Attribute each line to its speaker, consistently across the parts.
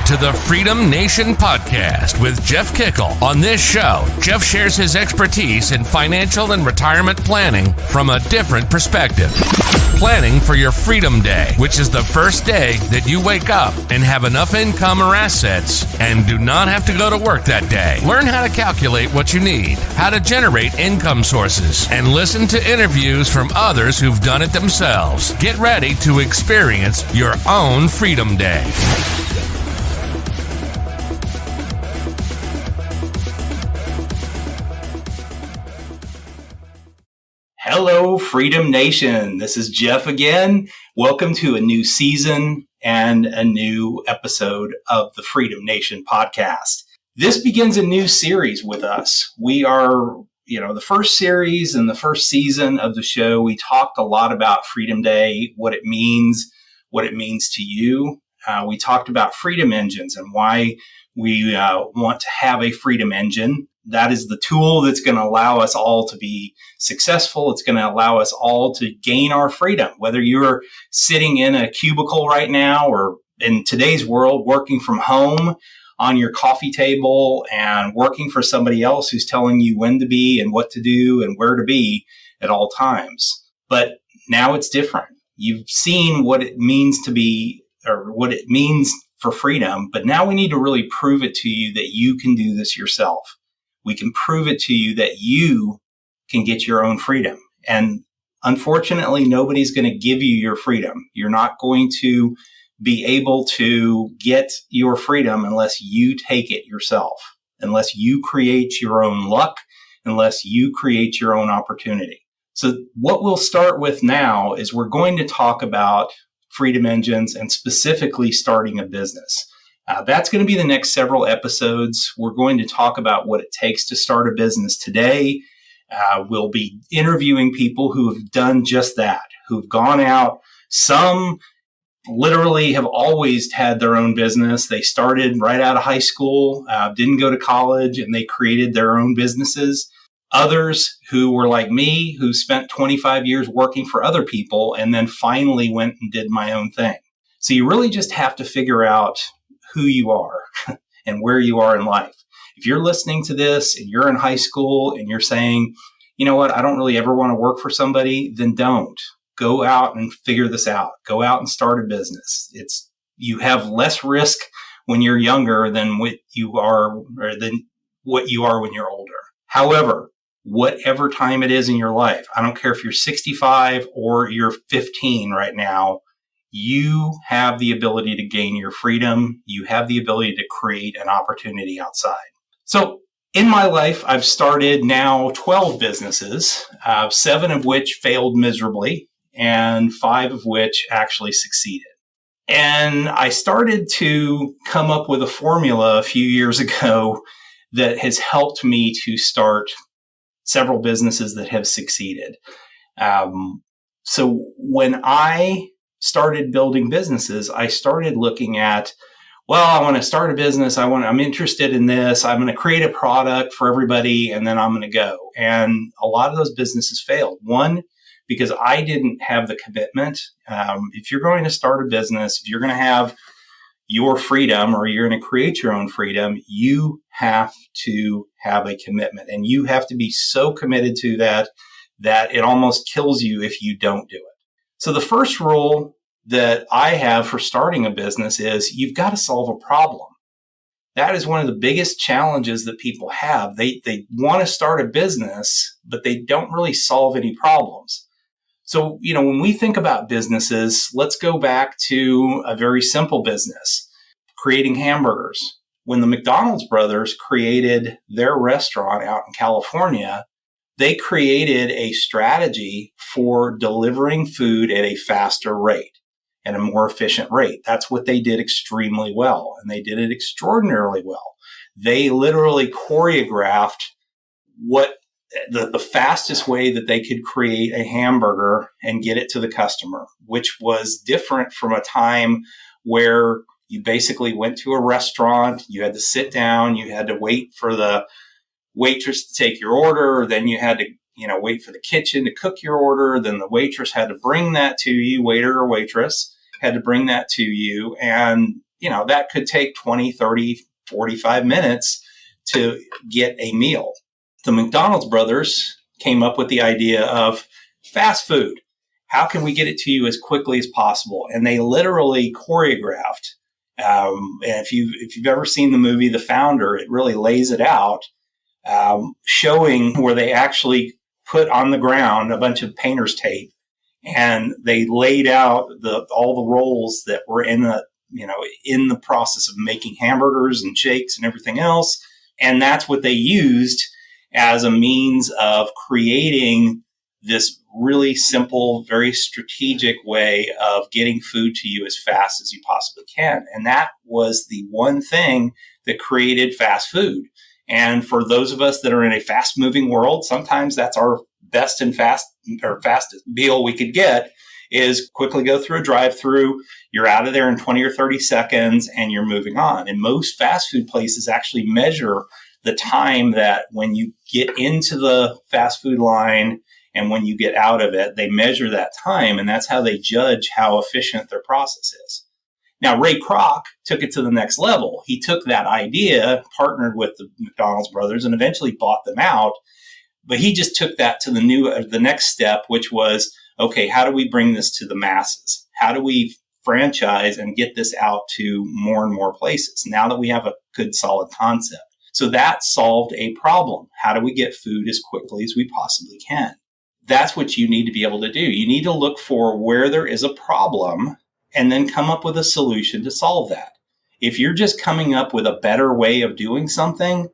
Speaker 1: to the Freedom Nation podcast with Jeff Kickle. On this show, Jeff shares his expertise in financial and retirement planning from a different perspective. Planning for your Freedom Day, which is the first day that you wake up and have enough income or assets and do not have to go to work that day. Learn how to calculate what you need, how to generate income sources, and listen to interviews from others who've done it themselves. Get ready to experience your own Freedom Day.
Speaker 2: Hello, Freedom Nation. This is Jeff again. Welcome to a new season and a new episode of the Freedom Nation podcast. This begins a new series with us. We are, the first series and the first season of the show, we talked a lot about Freedom Day, what it means to you. We talked about freedom engines and why we want to have a freedom engine. That is the tool that's going to allow us all to be successful. It's going to allow us all to gain our freedom, whether you're sitting in a cubicle right now or in today's world, working from home on your coffee table and working for somebody else who's telling you when to be and what to do and where to be at all times. But now it's different. You've seen what it means to be or what it means for freedom, but now we need to really prove it to you that you can do this yourself. We can prove it to you that you can get your own freedom. And unfortunately, nobody's going to give you your freedom. You're not going to be able to get your freedom unless you take it yourself, unless you create your own luck, unless you create your own opportunity. So what we'll start with now is we're going to talk about freedom engines and specifically starting a business. That's going to be the next several episodes. We're going to talk about what it takes to start a business today. We'll be interviewing people who have done just that, who've gone out. Some literally have always had their own business. They started right out of high school, didn't go to college, and they created their own businesses. Others who were like me, who spent 25 years working for other people and then finally went and did my own thing. So you really just have to figure out who you are and where you are in life. If you're listening to this and you're in high school and you're saying, you know what, I don't really ever want to work for somebody, then don't. Go out and figure this out. Go out and start a business. You have less risk when you're younger than what you are when you're older. However, whatever time it is in your life, I don't care if you're 65 or you're 15 right now, you have the ability to gain your freedom. You have the ability to create an opportunity outside. So in my life, I've started now 12 businesses, 7 of which failed miserably and 5 of which actually succeeded. And I started to come up with a formula a few years ago that has helped me to start several businesses that have succeeded. So when I started building businesses, I started looking at, I want to start a business. I'm interested in this. I'm going to create a product for everybody, and then I'm going to go. And a lot of those businesses failed. One, because I didn't have the commitment. If you're going to start a business, if you're going to have your freedom or you're going to create your own freedom, you have to have a commitment. And you have to be so committed to that it almost kills you if you don't do it. So the first rule that I have for starting a business is you've got to solve a problem. That is one of the biggest challenges that people have. They want to start a business, but they don't really solve any problems. So, when we think about businesses, let's go back to a very simple business, creating hamburgers. When the McDonald's brothers created their restaurant out in California, they created a strategy for delivering food at a faster rate and a more efficient rate. That's what they did extremely well, and they did it extraordinarily well. They literally choreographed what the fastest way that they could create a hamburger and get it to the customer, which was different from a time where you basically went to a restaurant, you had to sit down, you had to wait for the waitress to take your order, then you had to wait for the kitchen to cook your order, then the waitress had to bring that to you, waiter or waitress had to bring that to you, and that could take 20, 30, 45 minutes to get a meal. The McDonald's brothers came up with the idea of fast food. How can we get it to you as quickly as possible? And they literally choreographed. And if you've ever seen the movie The Founder, it really lays it out, showing where they actually put on the ground a bunch of painter's tape, and they laid out all the rolls that were in the process of making hamburgers and shakes and everything else. And that's what they used as a means of creating this really simple, very strategic way of getting food to you as fast as you possibly can. And that was the one thing that created fast food. And for those of us that are in a fast moving world, sometimes that's our best and fastest meal we could get, is quickly go through a drive-through. You're out of there in 20 or 30 seconds and you're moving on. And most fast food places actually measure the time that when you get into the fast food line and when you get out of it, they measure that time. And that's how they judge how efficient their process is. Now, Ray Kroc took it to the next level. He took that idea, partnered with the McDonald's brothers, and eventually bought them out. But he just took that to the next step, which was, okay, how do we bring this to the masses? How do we franchise and get this out to more and more places now that we have a good, solid concept? So that solved a problem. How do we get food as quickly as we possibly can? That's what you need to be able to do. You need to look for where there is a problem and then come up with a solution to solve that. If you're just coming up with a better way of doing something,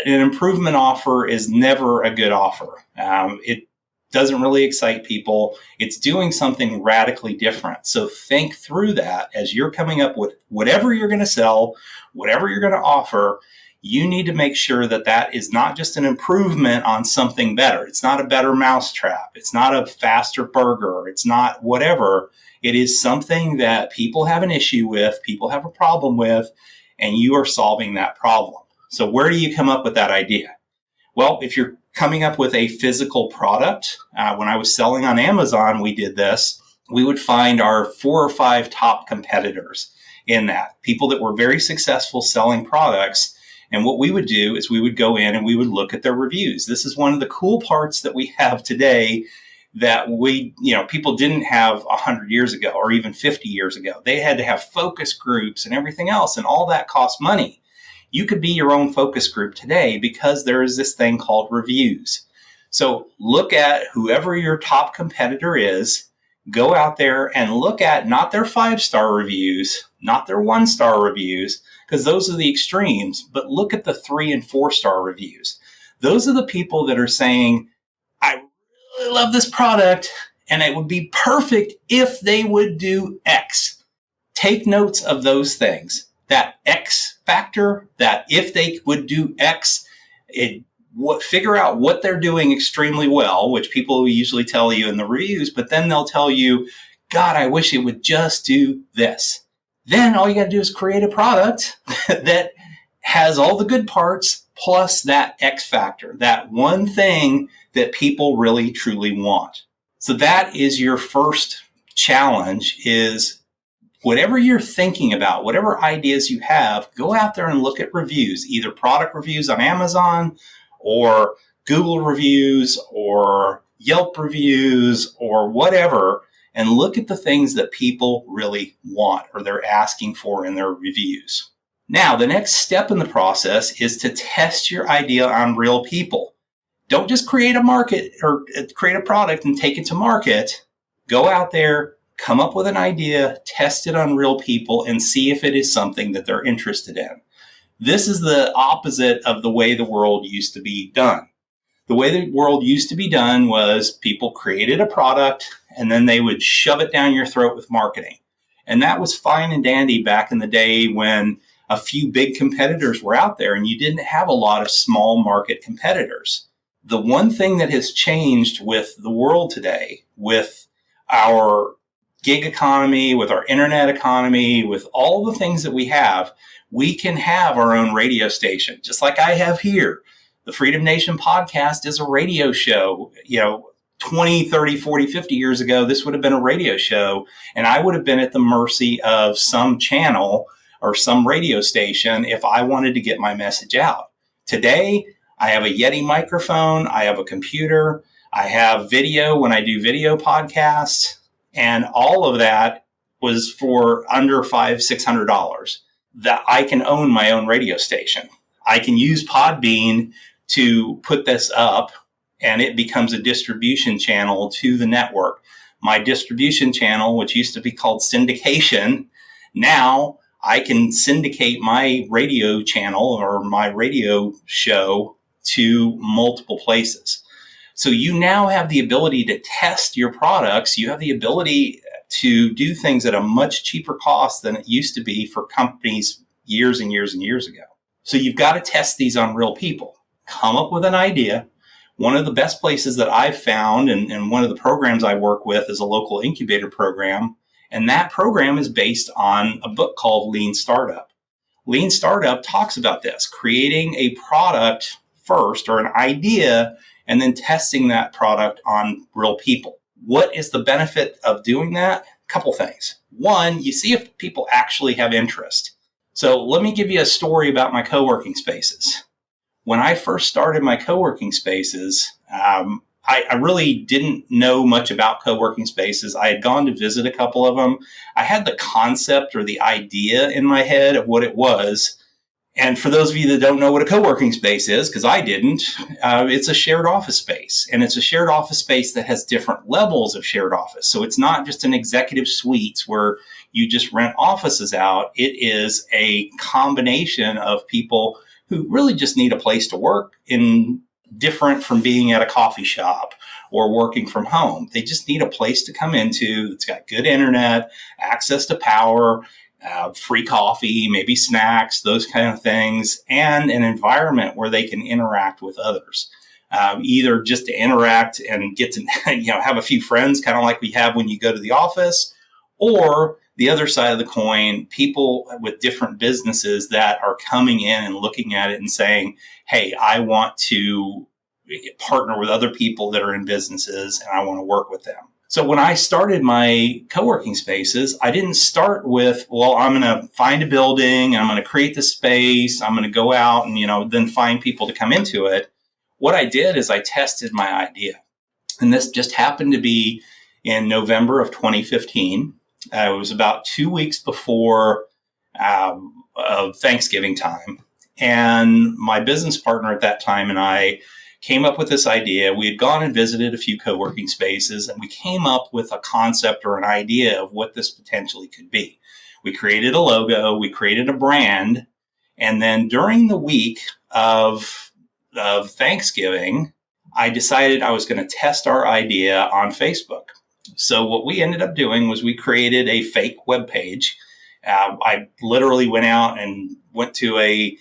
Speaker 2: an improvement offer is never a good offer. It doesn't really excite people. It's doing something radically different. So think through that as you're coming up with whatever you're going to sell, whatever you're going to offer. You need to make sure that that is not just an improvement on something better. It's not a better mousetrap. It's not a faster burger. It's not whatever. It is something that people have an issue with, people have a problem with, and you are solving that problem. So where do you come up with that idea? Well, if you're coming up with a physical product, when I was selling on Amazon, we did this. We would find our 4 or 5 top competitors in that, people that were very successful selling products. And what we would do is we would go in and we would look at their reviews. This is one of the cool parts that we have today that people didn't have 100 years ago or even 50 years ago. They had to have focus groups and everything else, and all that cost money. You could be your own focus group today because there is this thing called reviews. So look at whoever your top competitor is, go out there and look at not their 5-star reviews, not their 1-star reviews, because those are the extremes, but look at the 3 and 4-star reviews. Those are the people that are saying, I really love this product and it would be perfect if they would do X. Take notes of those things. That X factor, that if they would do X, figure out what they're doing extremely well, which people usually tell you in the reviews, but then they'll tell you, God, I wish it would just do this. Then all you got to do is create a product that has all the good parts plus that X factor, that one thing that people really, truly want. So that is your first challenge, is whatever you're thinking about, whatever ideas you have, go out there and look at reviews, either product reviews on Amazon or Google reviews or Yelp reviews or whatever, and look at the things that people really want or they're asking for in their reviews. Now, the next step in the process is to test your idea on real people. Don't just create a market or create a product and take it to market. Go out there, come up with an idea, test it on real people, and see if it is something that they're interested in. This is the opposite of the way the world used to be done. The way the world used to be done was people created a product and then they would shove it down your throat with marketing. And that was fine and dandy back in the day when a few big competitors were out there and you didn't have a lot of small market competitors. The one thing that has changed with the world today, with our gig economy, with our internet economy, with all the things that we have, we can have our own radio station, just like I have here. The Freedom Nation podcast is a radio show. 20, 30, 40, 50 years ago, this would have been a radio show, and I would have been at the mercy of some channel or some radio station if I wanted to get my message out. Today, I have a Yeti microphone, I have a computer, I have video when I do video podcasts, and all of that was for under $600 that I can own my own radio station. I can use Podbean to put this up, and it becomes a distribution channel to the network. My distribution channel, which used to be called syndication, now I can syndicate my radio channel or my radio show to multiple places. So you now have the ability to test your products. You have the ability to do things at a much cheaper cost than it used to be for companies years and years and years ago. So you've got to test these on real people. Come up with an idea. One of the best places that I've found, and one of the programs I work with, is a local incubator program. And that program is based on a book called Lean Startup. Lean Startup talks about this, creating a product first or an idea and then testing that product on real people. What is the benefit of doing that? A couple things. One, you see if people actually have interest. So let me give you a story about my co-working spaces. When I first started my co-working spaces, I really didn't know much about co-working spaces. I had gone to visit a couple of them. I had the concept or the idea in my head of what it was. And for those of you that don't know what a co-working space is, because I didn't, it's a shared office space. And it's a shared office space that has different levels of shared office. So it's not just an executive suites where you just rent offices out. It is a combination of people who really just need a place to work, in different from being at a coffee shop or working from home. They just need a place to come into that's got good internet, access to power, free coffee, maybe snacks, those kind of things, and an environment where they can interact with others. Either just to interact and get to have a few friends, kind of like we have when you go to the office, or the other side of the coin, people with different businesses that are coming in and looking at it and saying, hey, I want to partner with other people that are in businesses and I want to work with them. So when I started my co-working spaces, I didn't start with, well, I'm going to find a building, I'm going to create the space, I'm going to go out and, then find people to come into it. What I did is I tested my idea. And this just happened to be in November of 2015. It was about 2 weeks before Thanksgiving time. And my business partner at that time and I came up with this idea. We had gone and visited a few co-working spaces, and we came up with a concept or an idea of what this potentially could be. We created a logo, we created a brand, and then during the week of Thanksgiving, I decided I was going to test our idea on Facebook. So what we ended up doing was we created a fake web page. I literally went out and went to a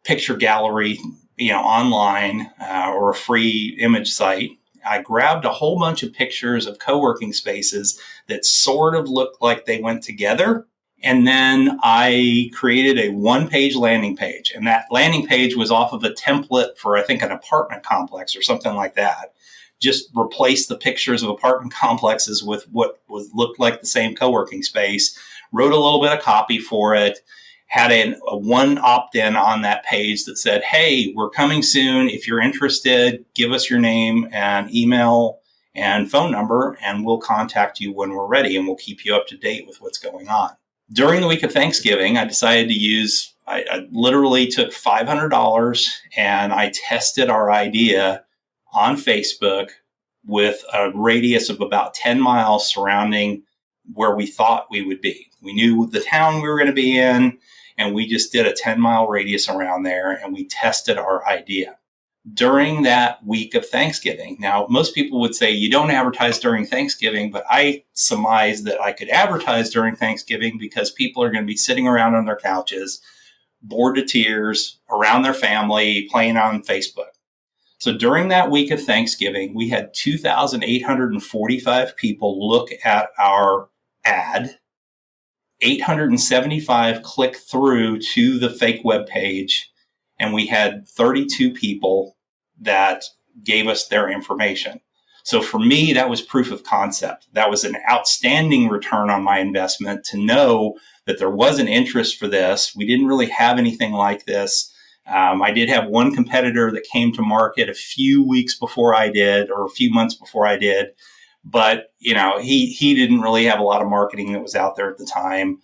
Speaker 2: picture gallery, online or a free image site. I grabbed a whole bunch of pictures of co-working spaces that sort of looked like they went together. And then I created a one-page landing page. And that landing page was off of a template for, I think, an apartment complex or something like that. Just replaced the pictures of apartment complexes with what looked like the same co-working space, wrote a little bit of copy for it, had a one opt-in on that page that said, hey, we're coming soon. If you're interested, give us your name and email and phone number, and we'll contact you when we're ready, and we'll keep you up to date with what's going on. During the week of Thanksgiving, I decided to use, I literally took $500 and I tested our idea on Facebook with a radius of about 10 miles surrounding where we thought we would be. We knew the town we were going to be in, and we just did a 10-mile radius around there, and we tested our idea. During that week of Thanksgiving, now most people would say you don't advertise during Thanksgiving, but I surmised that I could advertise during Thanksgiving because people are going to be sitting around on their couches, bored to tears, around their family, playing on Facebook. So during that week of Thanksgiving, we had 2,845 people look at our ad, 875 click through to the fake web page, and we had 32 people that gave us their information. So for me, that was proof of concept. That was an outstanding return on my investment to know that there was an interest for this. We didn't really have anything like this. I did have one competitor that came to market a few weeks before I did, or a few months before I did. But, he didn't really have a lot of marketing that was out there at the time.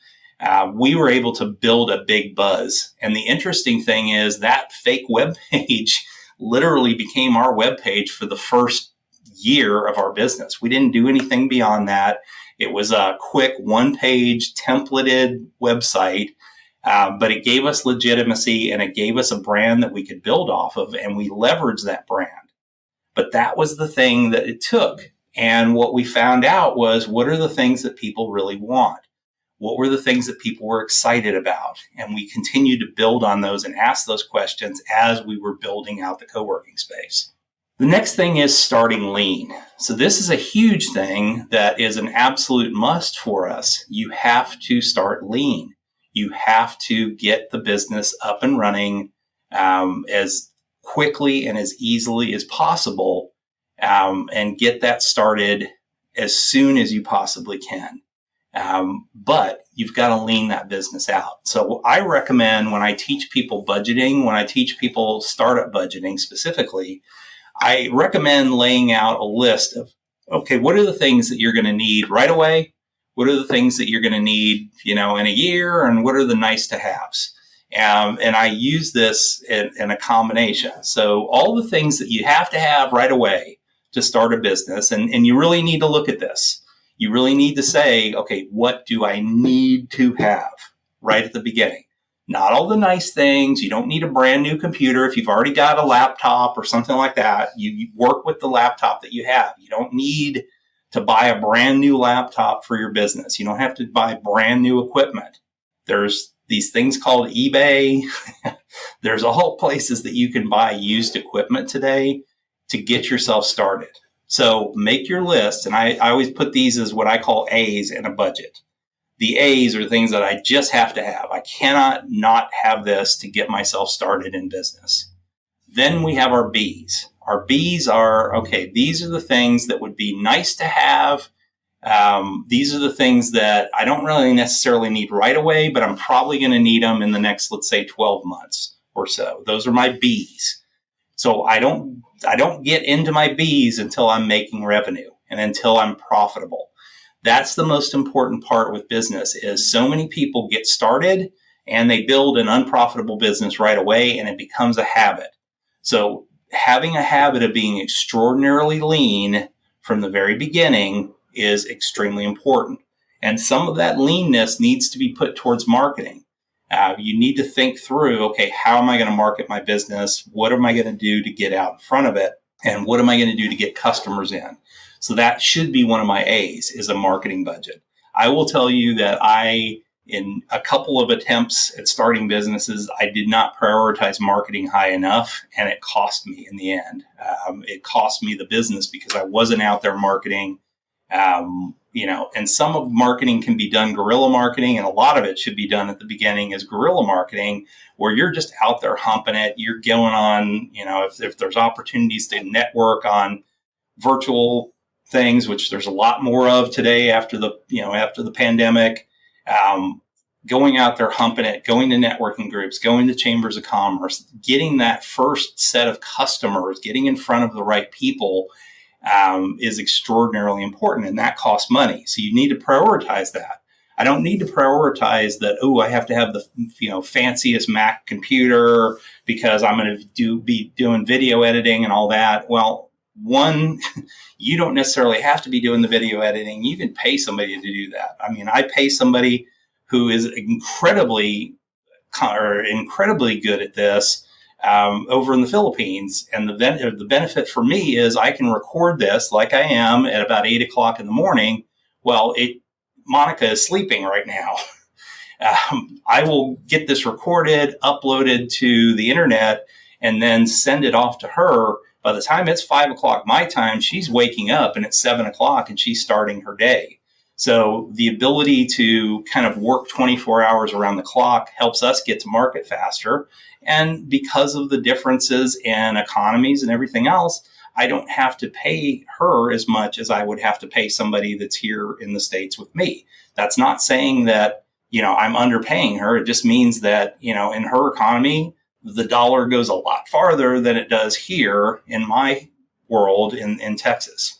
Speaker 2: We were able to build a big buzz. And the interesting thing is that fake web page literally became our web page for the first year of our business. We didn't do anything beyond that. It was a quick one-page templated website, but it gave us legitimacy and it gave us a brand that we could build off of, and we leveraged that brand. But that was the thing that it took. And what we found out was, what are the things that people really want? What were the things that people were excited about? And we continued to build on those and ask those questions as we were building out the co-working space. The next thing is starting lean. So this is a huge thing that is an absolute must for us. You have to start lean. You have to get the business up and running as quickly and as easily as possible, and get that started as soon as you possibly can. But you've got to lean that business out. So I recommend, when I teach people budgeting, when I teach people startup budgeting specifically, I recommend laying out a list of, okay, what are the things that you're going to need right away? What are the things that you're going to need, in a year? And what are the nice to haves? And I use this in a combination. So all the things that you have to have right away to start a business, and you really need to look at this. You really need to say, okay, what do I need to have right at the beginning? Not all the nice things. You don't need a brand new computer. If you've already got a laptop or something like that, you work with the laptop that you have. You don't need to buy a brand new laptop for your business. You don't have to buy brand new equipment. There's these things called eBay. There's all places that you can buy used equipment today to get yourself started. So make your list. And I always put these as what I call A's in a budget. The A's are things that I just have to have. I cannot not have this to get myself started in business. Then we have our B's. Our B's are, okay, these are the things that would be nice to have. These are the things that I don't really necessarily need right away, but I'm probably going to need them in the next, let's say, 12 months or so. Those are my B's. So I don't get into my B's until I'm making revenue and until I'm profitable. That's the most important part with business, is so many people get started and they build an unprofitable business right away, and it becomes a habit. So having a habit of being extraordinarily lean from the very beginning is extremely important. And some of that leanness needs to be put towards marketing. You need to think through, okay, how am I going to market my business? What am I going to do to get out in front of it? And what am I going to do to get customers in? So that should be one of my A's, is a marketing budget. I will tell you that in a couple of attempts at starting businesses, I did not prioritize marketing high enough, and it cost me in the end. It cost me the business because I wasn't out there marketing. And some of marketing can be done guerrilla marketing, and a lot of it should be done at the beginning as guerrilla marketing, where you're just out there humping it. You're going on, if there's opportunities to network on virtual things, which there's a lot more of today after the pandemic, going out there humping it, going to networking groups, going to chambers of commerce, getting that first set of customers, getting in front of the right people, is extraordinarily important, and that costs money. So you need to prioritize that. I don't need to prioritize that, I have to have the fanciest Mac computer because I'm going to be doing video editing and all that. Well, one, you don't necessarily have to be doing the video editing. You can pay somebody to do that. I mean, I pay somebody who is incredibly good at this over in the Philippines. And the benefit for me is I can record this like I am at about 8 o'clock in the morning. Well, Monica is sleeping right now. I will get this recorded, uploaded to the internet, and then send it off to her. By the time it's 5 o'clock my time, she's waking up, and it's 7 o'clock and she's starting her day. So the ability to kind of work 24 hours around the clock helps us get to market faster. And because of the differences in economies and everything else, I don't have to pay her as much as I would have to pay somebody that's here in the States with me. That's not saying that, I'm underpaying her. It just means that, in her economy, the dollar goes a lot farther than it does here in my world in Texas.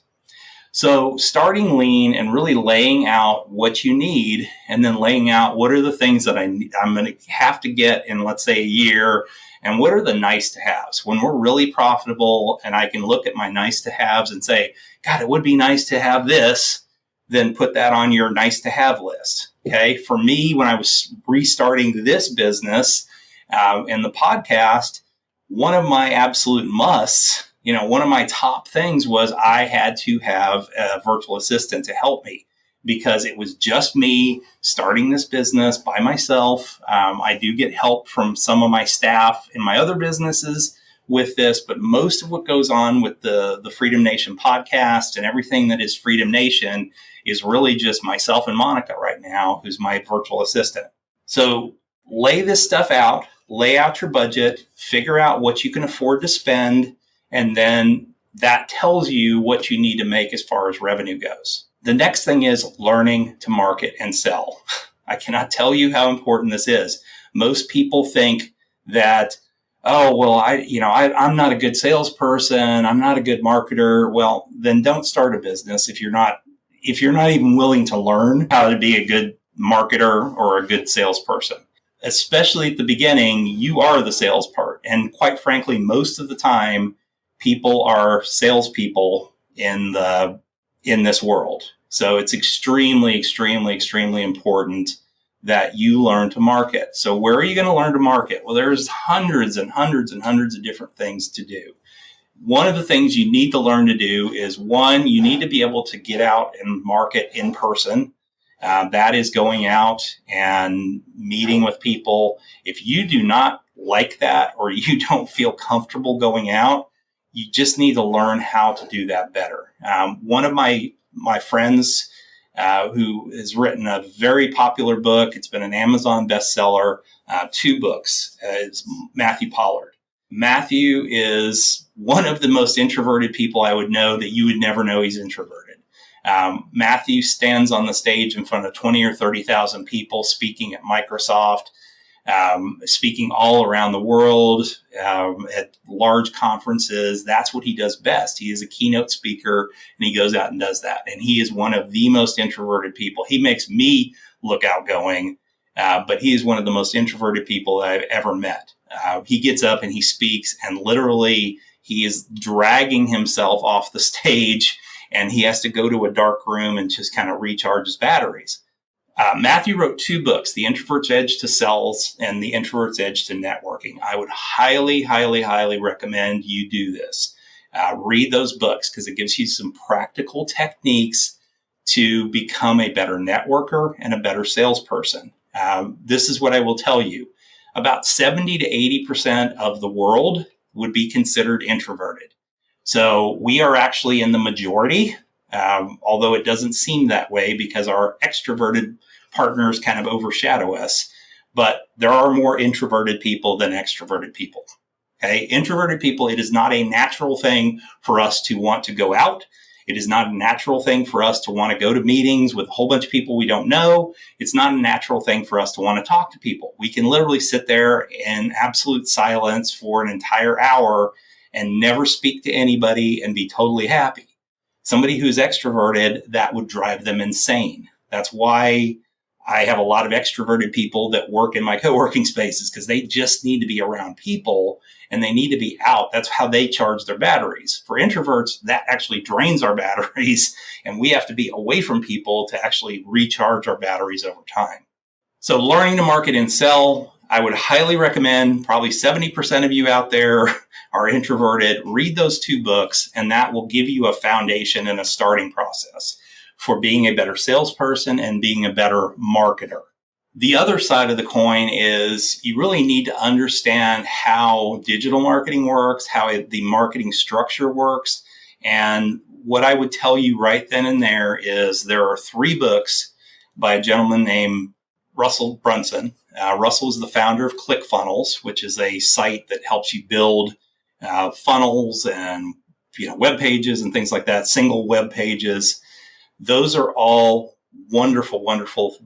Speaker 2: So starting lean and really laying out what you need, and then laying out what are the things that I'm going to have to get in, let's say, a year, and what are the nice to haves. When we're really profitable and I can look at my nice to haves and say, God, it would be nice to have this, then put that on your nice to have list. Okay. For me, when I was restarting this business and the podcast, one of my absolute musts, one of my top things was I had to have a virtual assistant to help me, because it was just me starting this business by myself. I do get help from some of my staff in my other businesses with this, but most of what goes on with the Freedom Nation podcast and everything that is Freedom Nation is really just myself and Monica right now, who's my virtual assistant. So lay this stuff out, lay out your budget, figure out what you can afford to spend, and then that tells you what you need to make as far as revenue goes. The next thing is learning to market and sell. I cannot tell you how important this is. Most people think that, oh, well, I'm not a good salesperson. I'm not a good marketer. Well, then don't start a business if you're not even willing to learn how to be a good marketer or a good salesperson. Especially at the beginning, you are the sales part. And quite frankly, most of the time, people are salespeople in this world. So it's extremely, extremely, extremely important that you learn to market. So where are you going to learn to market? Well, there's hundreds and hundreds and hundreds of different things to do. One of the things you need to learn to do is, one, you need to be able to get out and market in person. That is going out and meeting with people. If you do not like that, or you don't feel comfortable going out, you just need to learn how to do that better. One of my friends who has written a very popular book, it's been an Amazon bestseller, 2 books, is Matthew Pollard. Matthew is one of the most introverted people I would know that you would never know he's introverted. Matthew stands on the stage in front of 20 or 30,000 people speaking at Microsoft, speaking all around the world, at large conferences. That's what he does best. He is a keynote speaker, and he goes out and does that. And he is one of the most introverted people. He makes me look outgoing, but he is one of the most introverted people that I've ever met. He gets up and he speaks, and literally he is dragging himself off the stage, and he has to go to a dark room and just kind of recharge his batteries. Matthew wrote 2 books, The Introvert's Edge to Sales and The Introvert's Edge to Networking. I would highly, highly, highly recommend you do this. Read those books, because it gives you some practical techniques to become a better networker and a better salesperson. This is what I will tell you. About 70 to 80% of the world would be considered introverted. So we are actually in the majority, although it doesn't seem that way because our extroverted partners kind of overshadow us. But there are more introverted people than extroverted people. Okay, introverted people, it is not a natural thing for us to want to go out. It is not a natural thing for us to want to go to meetings with a whole bunch of people we don't know. It's not a natural thing for us to want to talk to people. We can literally sit there in absolute silence for an entire hour and never speak to anybody and be totally happy. Somebody who's extroverted, that would drive them insane. That's why I have a lot of extroverted people that work in my co-working spaces, because they just need to be around people and they need to be out. That's how they charge their batteries. For introverts, that actually drains our batteries, and we have to be away from people to actually recharge our batteries over time. So learning to market and sell, I would highly recommend. Probably 70% of you out there are introverted. Read those 2 books, and that will give you a foundation and a starting process for being a better salesperson and being a better marketer. The other side of the coin is you really need to understand how digital marketing works, how the marketing structure works. And what I would tell you right then and there is there are 3 books by a gentleman named Russell Brunson. Russell is the founder of ClickFunnels, which is a site that helps you build funnels and web pages and things like that, single web pages. Those are all wonderful, wonderful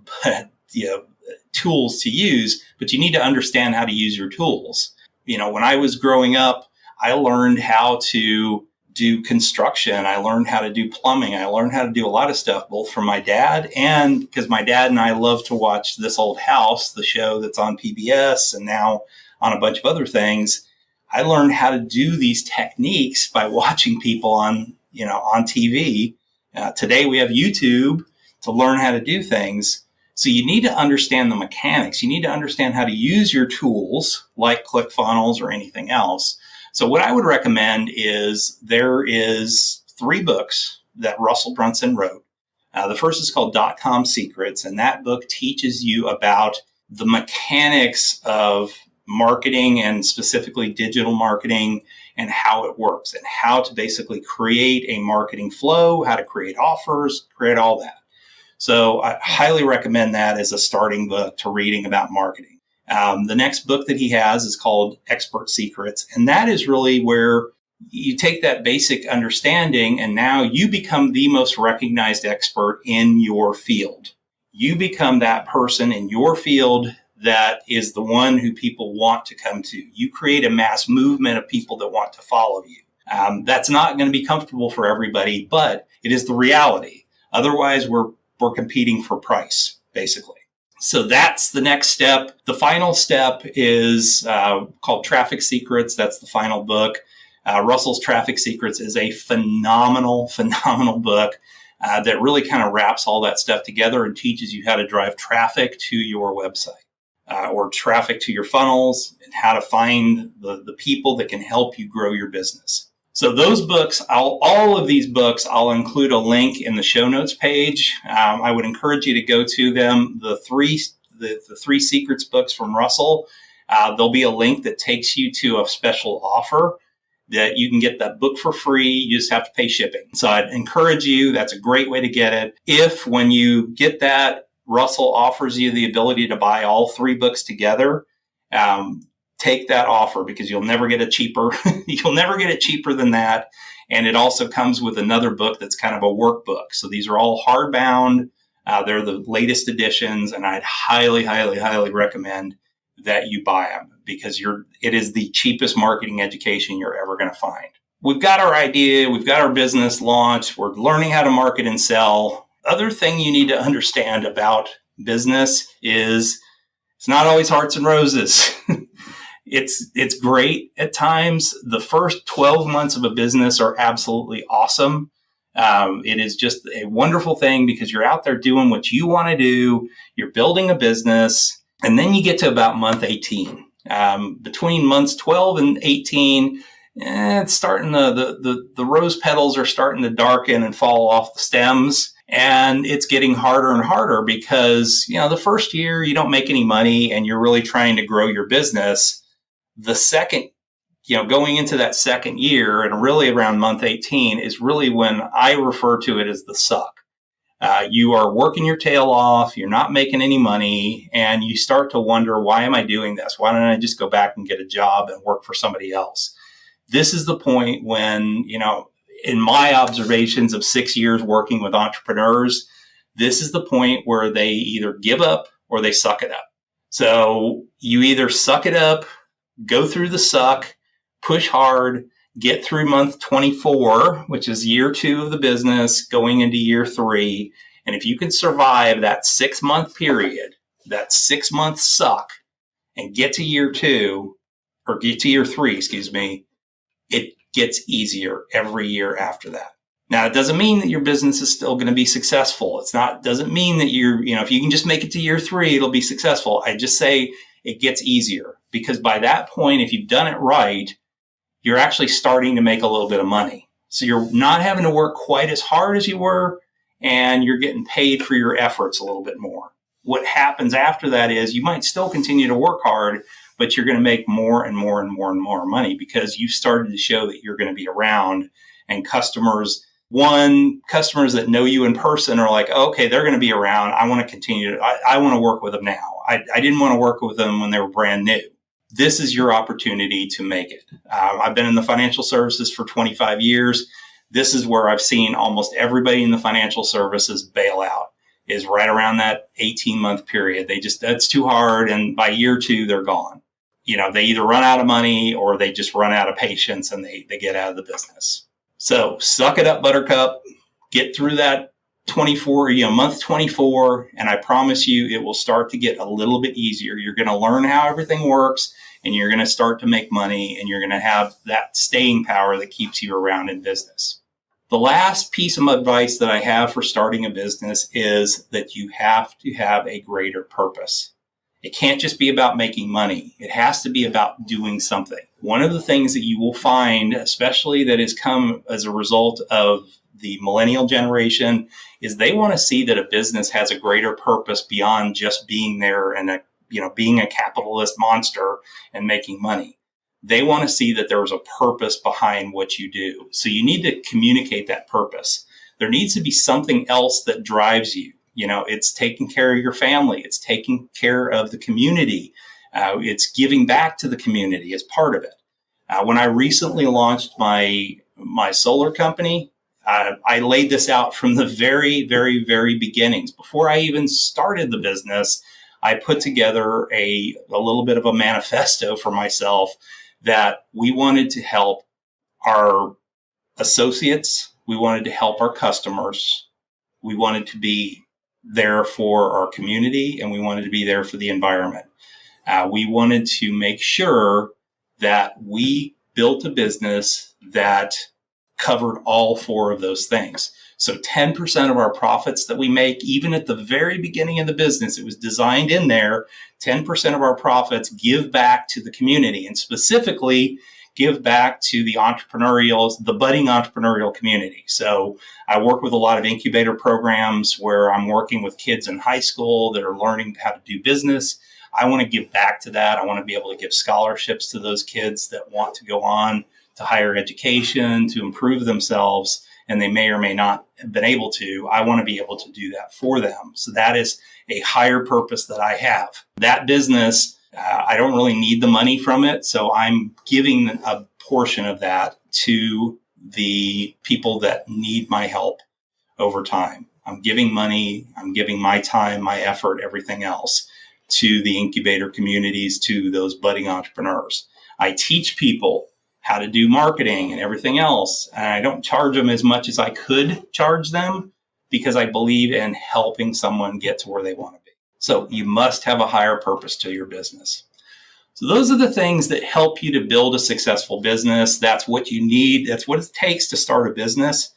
Speaker 2: tools to use, but you need to understand how to use your tools. When I was growing up, I learned how to do construction. I learned how to do plumbing. I learned how to do a lot of stuff, both from my dad and because my dad and I love to watch This Old House, the show that's on PBS and now on a bunch of other things. I learned how to do these techniques by watching people on TV. Today we have YouTube to learn how to do things. So you need to understand the mechanics. You need to understand how to use your tools like ClickFunnels or anything else. So what I would recommend is there is 3 books that Russell Brunson wrote. The first is called .com Secrets, and that book teaches you about the mechanics of marketing and specifically digital marketing and how it works and how to basically create a marketing flow, how to create offers, create all that. So I highly recommend that as a starting book to reading about marketing. The next book that he has is called Expert Secrets. And that is really where you take that basic understanding and now you become the most recognized expert in your field. You become that person in your field that is the one who people want to come to. You create a mass movement of people that want to follow you. That's not going to be comfortable for everybody, but it is the reality. Otherwise, we're competing for price, basically. So that's the next step. The final step is called Traffic Secrets. That's the final book. Russell's Traffic Secrets is a phenomenal book that really kind of wraps all that stuff together and teaches you how to drive traffic to your website or traffic to your funnels and how to find the people that can help you grow your business. So those books, all of these books, I'll include a link in the show notes page. I would encourage you to go to them. The three secrets books from Russell, there'll be a link that takes you to a special offer that you can get that book for free. You just have to pay shipping. So I'd encourage you. That's a great way to get it. If when you get that, Russell offers you the ability to buy all 3 books together, take that offer because you'll never get it cheaper. You'll never get it cheaper than that. And it also comes with another book that's kind of a workbook. So these are all hardbound. They're the latest editions. And I'd highly, highly, highly recommend that you buy them because it is the cheapest marketing education you're ever going to find. We've got our idea. We've got our business launched. We're learning how to market and sell. Other thing you need to understand about business is it's not always hearts and roses. It's great at times. The first 12 months of a business are absolutely awesome. It is just a wonderful thing because you're out there doing what you want to do. You're building a business. And then you get to about month 18. Between months 12 and 18, it's starting the rose petals are starting to darken and fall off the stems. And it's getting harder and harder because, the first year you don't make any money and you're really trying to grow your business. The second, going into that second year and really around month 18 is really when I refer to it as the suck. You are working your tail off. You're not making any money and you start to wonder, why am I doing this? Why don't I just go back and get a job and work for somebody else? This is the point when, in my observations of 6 years working with entrepreneurs, this is the point where they either give up or they suck it up. So you either suck it up, go through the suck, push hard, get through month 24, which is year 2 of the business, going into year 3. And if you can survive that 6-month period, that 6-month suck, and get to year 2, or get to year 3, it gets easier every year after that. Now, it doesn't mean that your business is still going to be successful. Doesn't mean that if you can just make it to year 3, it'll be successful. I just say it gets easier because by that point, if you've done it right, you're actually starting to make a little bit of money. So you're not having to work quite as hard as you were, and you're getting paid for your efforts a little bit more. What happens after that is you might still continue to work hard, but you're going to make more and more and more and more money because you've started to show that you're going to be around, and customers that know you in person are like, okay, they're going to be around. I want to continue. I want to work with them now. I didn't want to work with them when they were brand new. this is your opportunity to make it. I've been in the financial services for 25 years. This is where I've seen almost everybody in the financial services bail out, is right around that 18-month period. That's too hard. And by year 2, they're gone. They either run out of money or they just run out of patience and they get out of the business. So suck it up, Buttercup. Get through that month 24, and I promise you it will start to get a little bit easier. You're going to learn how everything works, and you're going to start to make money, and you're going to have that staying power that keeps you around in business. The last piece of advice that I have for starting a business is that you have to have a greater purpose. It can't just be about making money. It has to be about doing something. One of the things that you will find, especially that has come as a result of the millennial generation, is they want to see that a business has a greater purpose beyond just being there and being a capitalist monster and making money. They want to see that there's a purpose behind what you do. So you need to communicate that purpose. There needs to be something else that drives you. It's taking care of your family. It's taking care of the community. It's giving back to the community as part of it. When I recently launched my solar company, I laid this out from the very, very, very beginnings. Before I even started the business, I put together a little bit of a manifesto for myself that we wanted to help our associates. We wanted to help our customers. We wanted to be there for our community, and we wanted to be there for the environment. We wanted to make sure that we built a business that covered all 4 of those things. So 10% of our profits that we make, even at the very beginning of the business, it was designed in there, 10% of our profits give back to the community, and specifically give back to the budding entrepreneurial community. So I work with a lot of incubator programs where I'm working with kids in high school that are learning how to do business. I want to give back to that. I want to be able to give scholarships to those kids that want to go on to higher education, to improve themselves, and they may or may not have been able to. I want to be able to do that for them. So that is a higher purpose that I have. That business, I don't really need the money from it, so I'm giving a portion of that to the people that need my help over time. I'm giving money, I'm giving my time, my effort, everything else to the incubator communities, to those budding entrepreneurs. I teach people how to do marketing and everything else. And I don't charge them as much as I could charge them because I believe in helping someone get to where they want to be. So you must have a higher purpose to your business. So those are the things that help you to build a successful business. That's what you need. That's what it takes to start a business.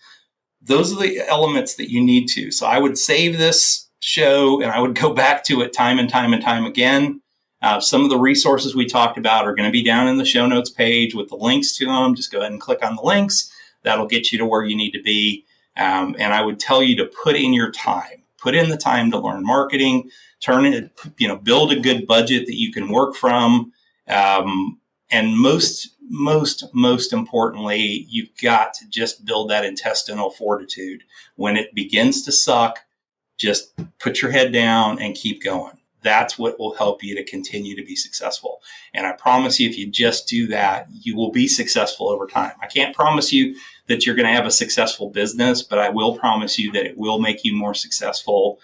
Speaker 2: Those are the elements that you need to. So I would save this show and I would go back to it time and time and time again. Some of the resources we talked about are going to be down in the show notes page with the links to them. Just go ahead and click on the links. That'll get you to where you need to be. And I would tell you to put in your time. Put in the time to learn marketing. Build a good budget that you can work from. And most importantly, you've got to just build that intestinal fortitude. When it begins to suck, just put your head down and keep going. That's what will help you to continue to be successful. And I promise you, if you just do that, you will be successful over time. I can't promise you that you're going to have a successful business, but I will promise you that it will make you more successful.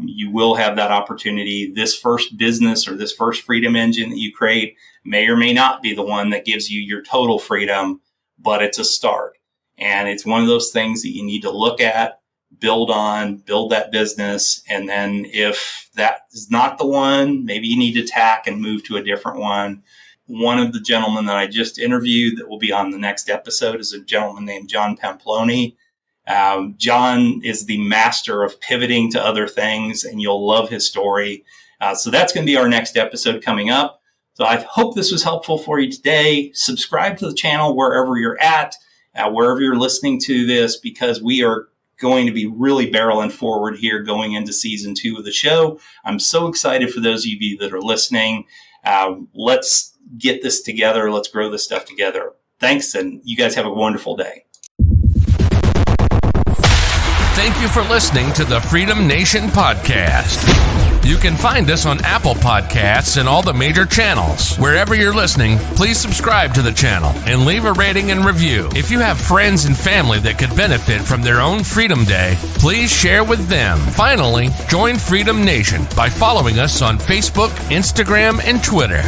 Speaker 2: You will have that opportunity. This first business or this first freedom engine that you create may or may not be the one that gives you your total freedom, but it's a start. And it's one of those things that you need to look at, build that business. And then if that is not the one, maybe you need to tack and move to a different one. One of the gentlemen that I just interviewed that will be on the next episode is a gentleman named John Pamploni. John is the master of pivoting to other things, and you'll love his story. So that's going to be our next episode coming up. So I hope this was helpful for you today. Subscribe to the channel wherever you're at, wherever you're listening to this, because we are going to be really barreling forward here going into season 2 of the show. I'm so excited for those of you that are listening. Let's get this together. Let's grow this stuff together. Thanks, and you guys have a wonderful day.
Speaker 1: Thank you for listening to the Freedom Nation podcast. You can find us on Apple Podcasts and all the major channels. Wherever you're listening, please subscribe to the channel and leave a rating and review. If you have friends and family that could benefit from their own Freedom Day, please share with them. Finally, join Freedom Nation by following us on Facebook, Instagram, and Twitter.